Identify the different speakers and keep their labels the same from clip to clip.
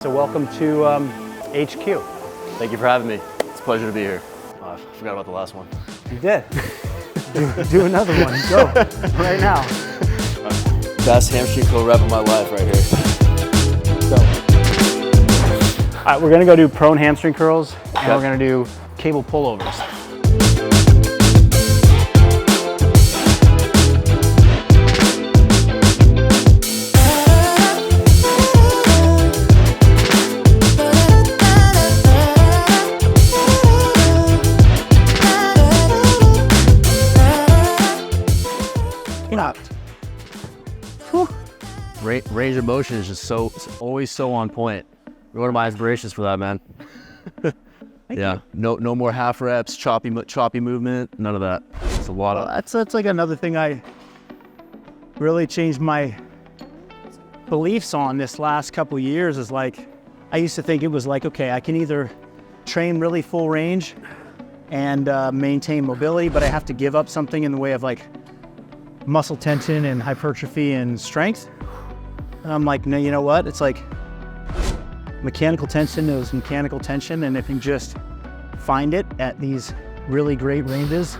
Speaker 1: So welcome to HQ.
Speaker 2: Thank you for having me. It's a pleasure to be here. I forgot about the last one.
Speaker 1: You did. do another one. Go right now.
Speaker 2: Best hamstring curl rep of my life right here.
Speaker 1: Go. All right, we're gonna go do prone hamstring curls, and we're gonna do cable pullovers.
Speaker 2: Range of motion is just always so on point. You're one of my inspirations for that, man. Yeah, no more half reps, choppy movement, none of that. It's a lot of.
Speaker 1: That's like another thing I really changed my beliefs on this last couple of years. Is like, I used to think it was like, okay, I can either train really full range and maintain mobility, but I have to give up something in the way of like muscle tension and hypertrophy and strength. And I'm like, no, you know what? It's like mechanical tension is mechanical tension, and if you just find it at these really great ranges,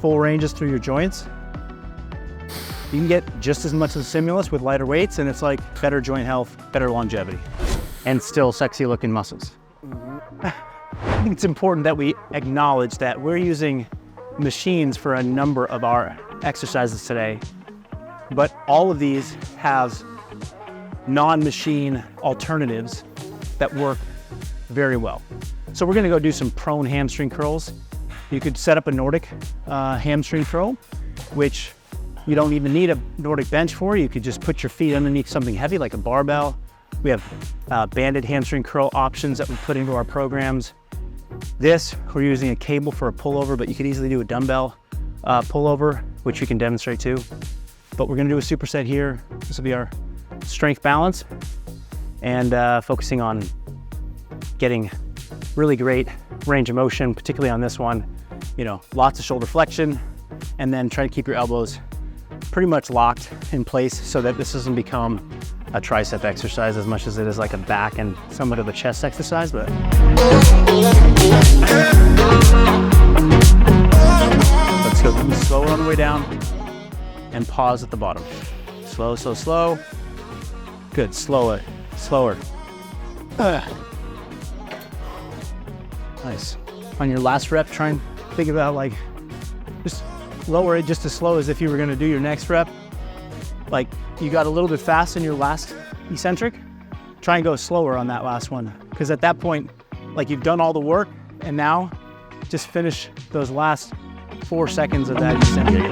Speaker 1: full ranges through your joints, you can get just as much of the stimulus with lighter weights, and it's like better joint health, better longevity, and still sexy looking muscles. I think it's important that we acknowledge that we're using machines for a number of our exercises today, but all of these have non-machine alternatives that work very well. So we're gonna go do some prone hamstring curls. You could set up a Nordic hamstring curl, which you don't even need a Nordic bench for. You could just put your feet underneath something heavy like a barbell. We have banded hamstring curl options that we put into our programs. This, we're using a cable for a pullover, but you could easily do a dumbbell pullover, which we can demonstrate too. But we're gonna do a superset here. This will be our strength balance, and focusing on getting really great range of motion, particularly on this one. You know, lots of shoulder flexion, and then try to keep your elbows pretty much locked in place so that this doesn't become a tricep exercise as much as it is like a back and somewhat of a chest exercise. But let's go slow on the way down and pause at the bottom. Slow, slow, slow. Good, slower. Nice. On your last rep, try and think about like, just lower it just as slow as if you were gonna do your next rep. Like you got a little bit fast in your last eccentric, try and go slower on that last one. Because at that point, like you've done all the work, and now just finish those last 4 seconds of that eccentric.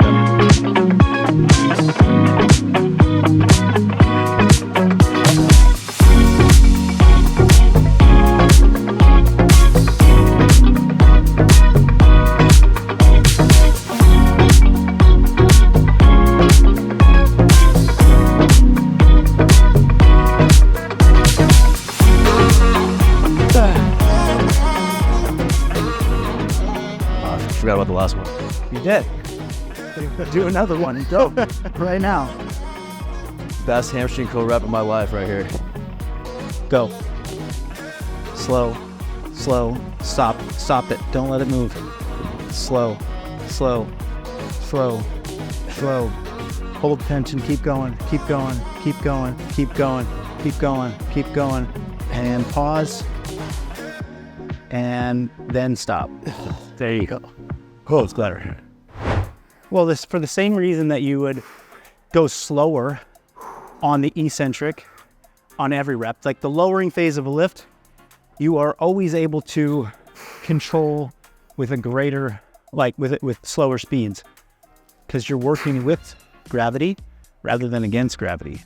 Speaker 2: Forgot about the last one.
Speaker 1: You did. Do another one. Go right now.
Speaker 2: Best hamstring curl rep of my life right here.
Speaker 1: Go. Slow, slow, stop it. Don't let it move. Slow, slow, slow, slow. Hold tension, keep going, keep going, keep going, keep going, keep going, keep going. And pause. And then stop. There you go. Oh, it's better. Well, this for the same reason that you would go slower on the eccentric on every rep. Like the lowering phase of a lift, you are always able to control with a greater, like with slower speeds, because you're working with gravity rather than against gravity.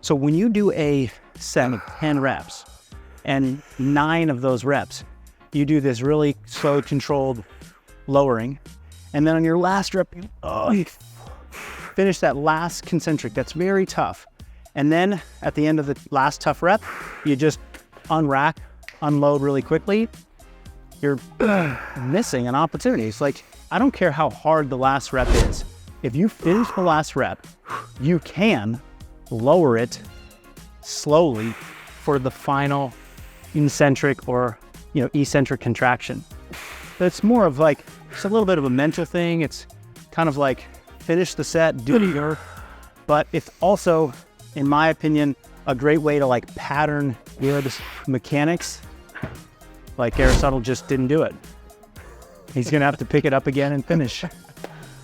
Speaker 1: So when you do a set of 10 reps and 9 of those reps, you do this really slow, controlled lowering, and then on your last rep, you finish that last concentric. That's very tough. And then at the end of the last tough rep, you just unrack, unload really quickly. You're missing an opportunity. It's like, I don't care how hard the last rep is. If you finish the last rep, you can lower it slowly for the final eccentric or, eccentric contraction. But it's more of like, it's a little bit of a mental thing. It's kind of like finish the set, do your, but it's also, in my opinion, a great way to like pattern your mechanics. Like Aristotle just didn't do it. He's gonna have to pick it up again and finish,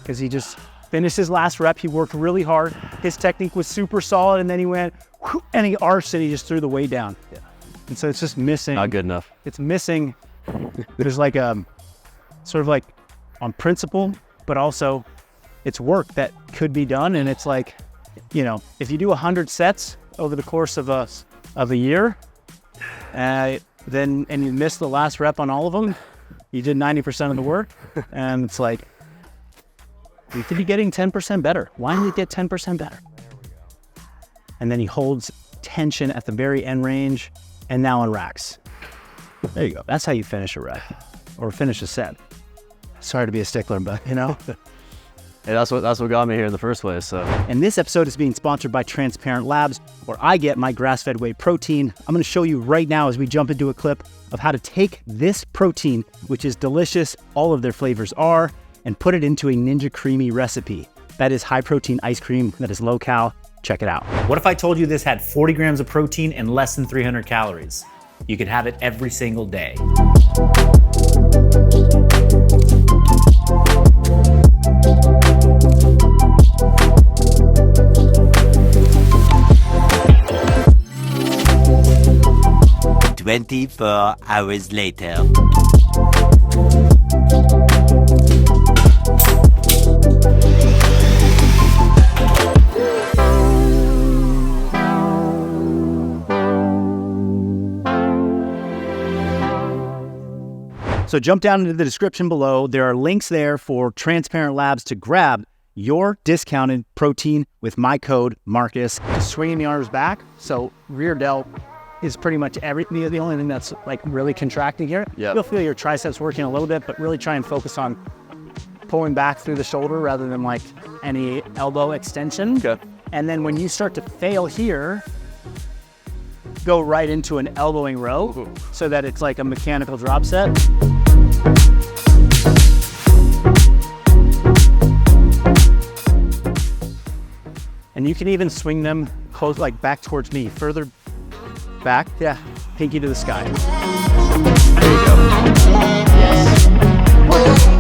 Speaker 1: because he just finished his last rep. He worked really hard. His technique was super solid, and then he went whoosh, and he arched and he just threw the weight down. Yeah. And so it's just missing.
Speaker 2: Not good enough.
Speaker 1: It's missing. There's like a sort of like on principle, but also it's work that could be done. And it's like, if you do 100 sets over the course of a year, and you miss the last rep on all of them, you did 90% of the work. And it's like, you could be getting 10% better. Why don't you get 10% better? And then he holds tension at the very end range, and now on racks. There you go. That's how you finish a rep or finish a set. Sorry to be a stickler, but
Speaker 2: Hey, that's what got me here in the first place. So.
Speaker 1: And this episode is being sponsored by Transparent Labs, where I get my grass-fed whey protein. I'm going to show you right now as we jump into a clip of how to take this protein, which is delicious, all of their flavors are, and put it into a Ninja Creamy recipe. That is high-protein ice cream that is low-cal. Check it out.
Speaker 3: What if I told you this had 40 grams of protein and less than 300 calories? You could have it every single day.
Speaker 4: "24 hours later."
Speaker 1: So jump down into the description below. There are links there for Transparent Labs to grab your discounted protein with my code Marcus. Just swinging the arms back. So rear delt is pretty much the only thing that's like really contracting here.
Speaker 2: Yep.
Speaker 1: You'll feel your triceps working a little bit, but really try and focus on pulling back through the shoulder rather than like any elbow extension.
Speaker 2: Okay.
Speaker 1: And then when you start to fail here, go right into an elbowing row so that it's like a mechanical drop set. And you can even swing them close, like back towards me, further back. Yeah, pinky to the sky. There you go. Yes.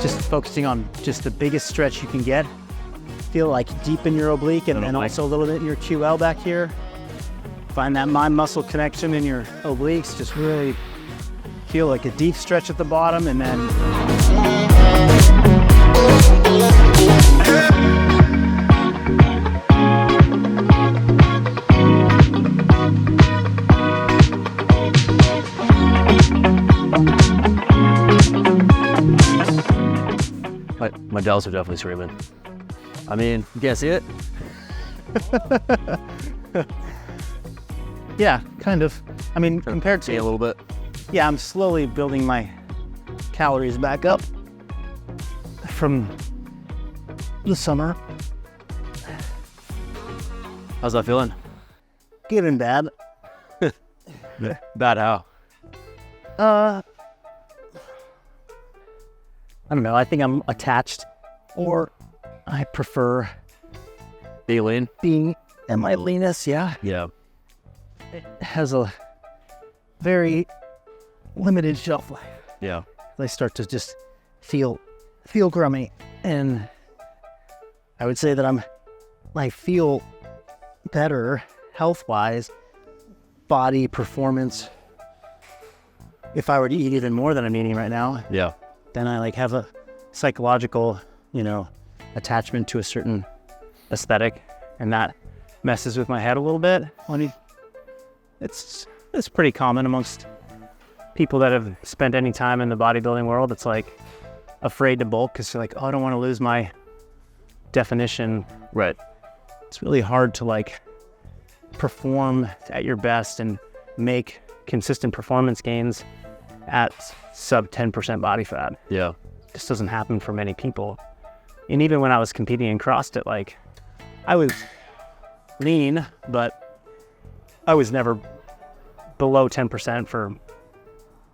Speaker 1: Just focusing on just the biggest stretch you can get. Feel like deep in your oblique and also a little bit in your QL back here. Find that mind muscle connection in your obliques. Just really feel like a deep stretch at the bottom, and then
Speaker 2: my delts are definitely screaming. I mean, you can't see it?
Speaker 1: yeah, kind of. I mean, compared
Speaker 2: See a
Speaker 1: to,
Speaker 2: little bit.
Speaker 1: yeah, I'm slowly building my calories back up from the summer.
Speaker 2: How's that feeling?
Speaker 1: Good and bad.
Speaker 2: Bad how?
Speaker 1: I don't know. I think I'm attached, or I prefer
Speaker 2: Be lean?
Speaker 1: being at my leanest. Yeah,
Speaker 2: Yeah.
Speaker 1: it has a very limited shelf life.
Speaker 2: Yeah.
Speaker 1: I start to just feel grummy, and I would say that I feel better health-wise, body performance. If I were to eat even more than I'm eating right now,
Speaker 2: Yeah.
Speaker 1: then I like have a psychological, attachment to a certain aesthetic, and that messes with my head a little bit. It's pretty common amongst people that have spent any time in the bodybuilding world. It's like afraid to bulk because they're like, oh, I don't want to lose my definition.
Speaker 2: Right.
Speaker 1: It's really hard to like perform at your best and make consistent performance gains at sub 10% body fat.
Speaker 2: Yeah.
Speaker 1: This doesn't happen for many people. And even when I was competing in CrossFit, like I was lean, but I was never below 10% for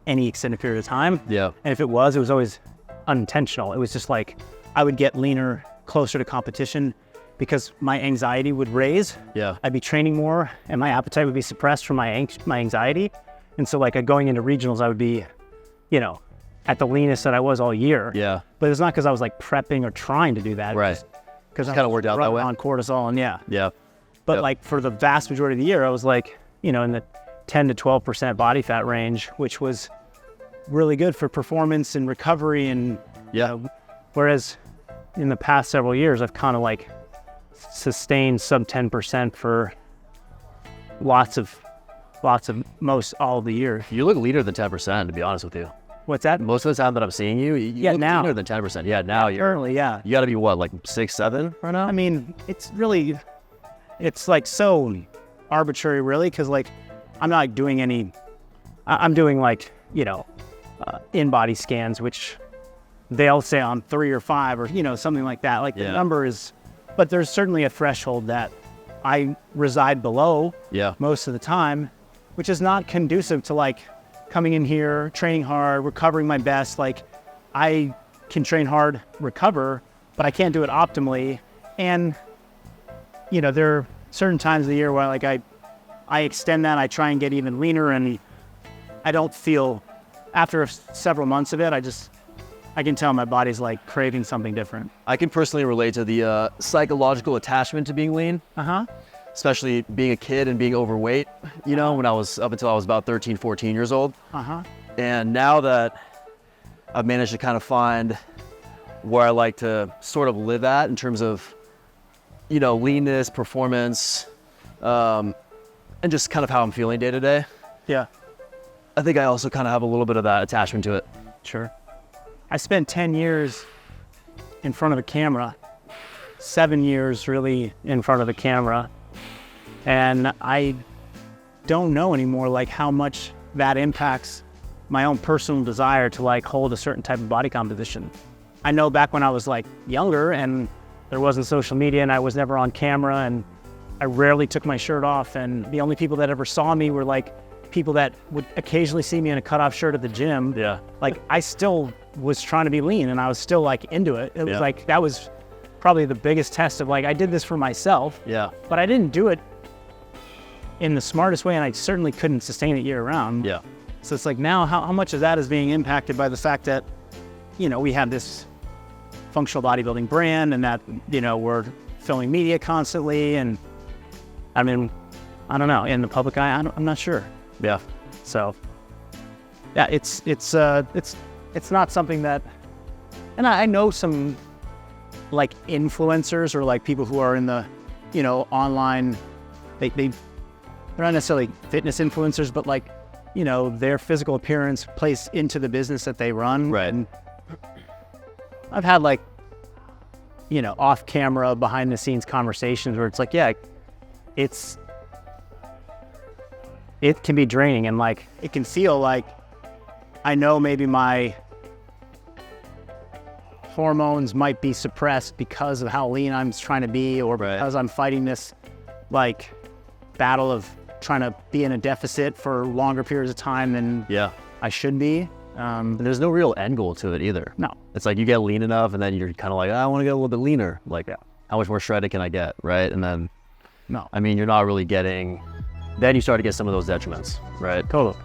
Speaker 1: any extended period of time.
Speaker 2: Yeah.
Speaker 1: And if it was always unintentional. It was just like I would get leaner closer to competition because my anxiety would raise.
Speaker 2: Yeah.
Speaker 1: I'd be training more and my appetite would be suppressed from my anxiety. And so like going into regionals, I would be, you know, at the leanest that I was all year.
Speaker 2: Yeah.
Speaker 1: But it's not because I was like prepping or trying to do that.
Speaker 2: Right.
Speaker 1: Because I
Speaker 2: kind of worked out that way.
Speaker 1: on cortisol and yeah.
Speaker 2: Yeah.
Speaker 1: But
Speaker 2: Yep.
Speaker 1: like for the vast majority of the year, I was like, you know, in the 10 to 12% body fat range, which was really good for performance and recovery. And
Speaker 2: Yeah.
Speaker 1: Whereas in the past several years, I've kind of like sustained sub 10% for lots of most all of the year.
Speaker 2: You look leaner than 10%, to be honest with you.
Speaker 1: What's that?
Speaker 2: Most of the time that I'm seeing you, you look
Speaker 1: now.
Speaker 2: leaner than 10%. Yeah, now you're.
Speaker 1: Currently, yeah.
Speaker 2: You got to be what, like 6, 7 right now?
Speaker 1: I mean, it's like so arbitrary, really, because like I'm not doing any. I'm doing like, you know, in-body scans, which they'll say I'm 3 or 5 or, you know, something like that. Like the number is, but there's certainly a threshold that I reside below most of the time, which is not conducive to like coming in here, training hard, recovering my best. Like I can train hard, recover, but I can't do it optimally. And, you know, there are certain times of the year where like I extend that, I try and get even leaner, and I don't feel, after several months of it, I can tell my body's like craving something different.
Speaker 2: I can personally relate to the psychological attachment to being lean. Especially being a kid and being overweight, you know, when I was up until I was about 13, 14 years old. And now that I've managed to kind of find where I like to sort of live at in terms of, you know, leanness, performance, and just kind of how I'm feeling day to day.
Speaker 1: Yeah.
Speaker 2: I think I also kind of have a little bit of that attachment to it.
Speaker 1: Sure. I spent 10 years in front of a camera, 7 years really in front of the camera. And I don't know anymore like how much that impacts my own personal desire to like hold a certain type of body composition. I know back when I was like younger and there wasn't social media and I was never on camera and I rarely took my shirt off, and the only people that ever saw me were like people that would occasionally see me in a cutoff shirt at the gym.
Speaker 2: Yeah.
Speaker 1: Like I still was trying to be lean and I was still like into it. It was like, that was probably the biggest test of like, I did this for myself.
Speaker 2: Yeah.
Speaker 1: But I didn't do it in the smartest way, and I certainly couldn't sustain it year round.
Speaker 2: Yeah.
Speaker 1: So it's like now how much of that is being impacted by the fact that, you know, we have this functional bodybuilding brand and that, you know, we're filming media constantly, and I mean, I don't know, in the public eye, I'm not sure.
Speaker 2: Yeah.
Speaker 1: So yeah, it's not something that, and I know some like influencers or like people who are in the, you know, online, they're not necessarily fitness influencers, but like, you know, their physical appearance plays into the business that they run.
Speaker 2: Right.
Speaker 1: And I've had like, you know, off camera, behind the scenes conversations where it's like, yeah, it can be draining, and like, it can feel like, I know maybe my hormones might be suppressed because of how lean I'm trying to be, or because I'm fighting this like battle of trying to be in a deficit for longer periods of time than I should be.
Speaker 2: And there's no real end goal to it either.
Speaker 1: No.
Speaker 2: It's like you get lean enough and then you're kind of like, I want to get a little bit leaner. Like, how much more shredded can I get, right? And then, I mean, you're not really getting, then you start to get some of those detriments, right?
Speaker 1: Totally.